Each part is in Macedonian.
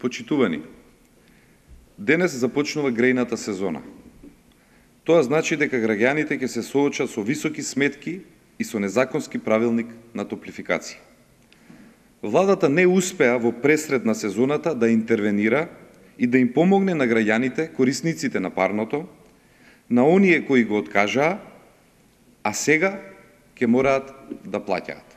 Почитувани, денес започнува грејната сезона. Тоа значи дека граѓаните ќе се соочат со високи сметки и со незаконски правилник на топлификација. Владата не успеа во пресред на сезоната да интервенира и да им помогне на граѓаните, корисниците на парното, на оние кои го откажаа, а сега ќе мораат да плаќаат.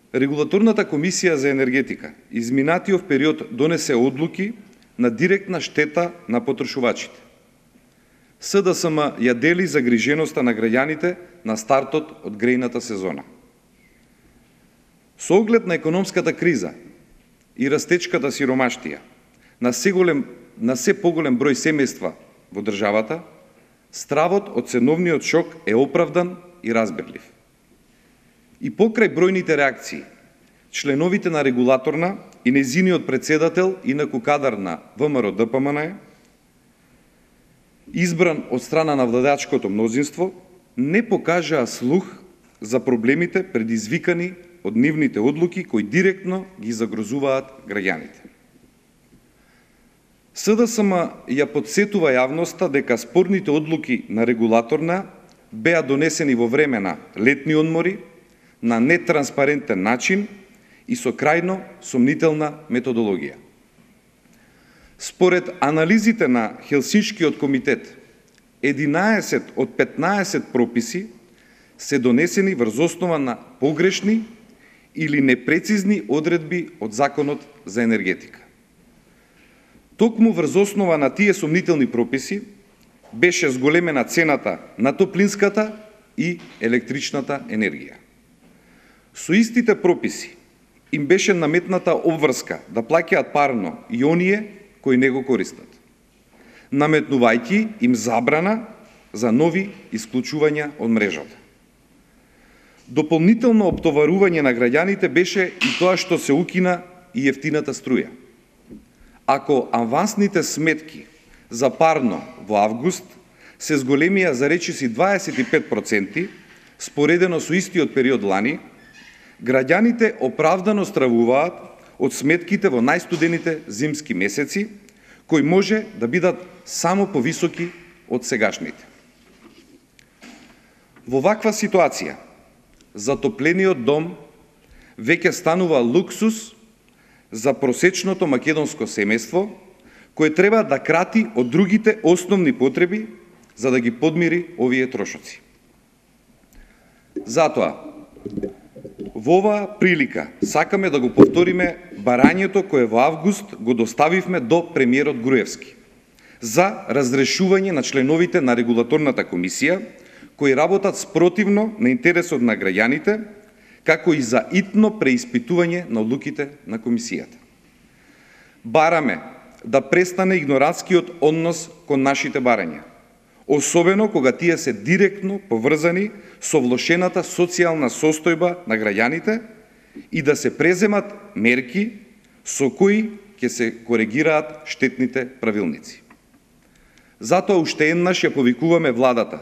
Регулаторната комисија за енергетика изминатиот период донесе одлуки на директна штета на потрошувачите. СДСМ ја дели загриженоста на граѓаните на стартот од грејната сезона. Со оглед на економската криза и растечката сиромаштија на се поголем број семејства во државата, стравот од ценовниот шок е оправдан и разбирлив. И покрај бројните реакции, членовите на регулаторна и нејзиниот председател инаку кадар на ВМРО ДПМН, избран од страна на владачкото мнозинство, не покажаа слух за проблемите предизвикани од нивните одлуки кои директно ги загрозуваат граѓаните. СДСМ ја подсетува јавноста дека спорните одлуки на регулаторна беа донесени во време на летни одмори, на нетранспарентен начин и со крајно сомнителна методологија. Според анализите на Хелсиншкиот комитет, 11 од 15 прописи се донесени врз основа на погрешни или непрецизни одредби од Законот за енергетика. Токму врз основа на тие сомнителни прописи беше зголемена цената на топлинската и електричната енергија. Со истите прописи им беше наметната обврска да плаќаат парно и оние кои не го користат, наметнувајќи им забрана за нови исклучувања од мрежата. Дополнително оптоварување на граѓаните беше и тоа што се укина и ефтината струја. Ако авансните сметки за парно во август се зголемија за речиси 25%, споредено со истиот период лани, граѓаните оправдано стравуваат од сметките во најстудените зимски месеци, кои може да бидат само повисоки од сегашните. Во ваква ситуација, затоплениот дом веќе станува луксус за просечното македонско семејство, кое треба да крати од другите основни потреби за да ги подмири овие трошоци. Затоа, во оваа прилика сакаме да го повториме барањето кое во август го доставивме до премиерот Груевски за разрешување на членовите на регулаторната комисија кои работат спротивно на интересот на граѓаните, како и за итно преиспитување на одлуките на комисијата. Бараме да престане игнорантскиот однос кон нашите барања, особено кога тие се директно поврзани со влошената социјална состојба на граѓаните и да се преземат мерки со кои ќе се коригираат штетните правилници. Затоа уште еднаш ја повикуваме владата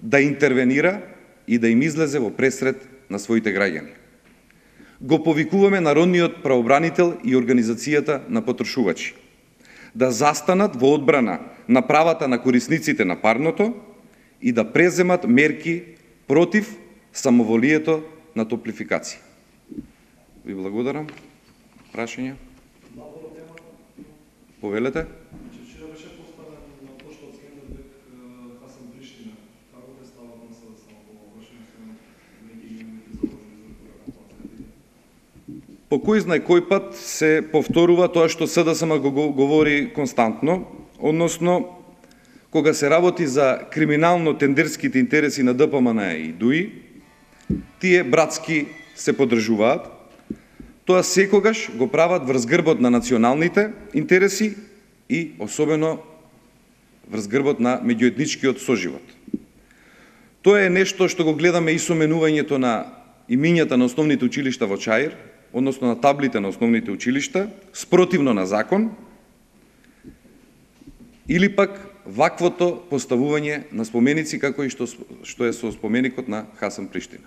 да интервенира и да им излезе во пресред на своите граѓани. Го повикуваме народниот правобранител и Организацијата на потрошувачи да застанат во одбрана на правата на корисниците на парното и да преземат мерки против самоволието на топлификација. Ви благодарам. Прашања? Повелете. По кој знае кој пат се повторува тоа што СДСМ го говори константно, односно кога се работи за криминално-тендерските интереси на ДПМН и ДУИ, тие братски се поддржуваат. Тоа секогаш го прават врз грбот на националните интереси и особено врз грбот на меѓуетничкиот соживот. Тоа е нешто што го гледаме и со менувањето на имињата на основните училишта во Чаир, односно на таблите на основните училишта, спротивно на закон, или пак ваквото поставување на споменици како и што е со споменикот на Хасан Приштина.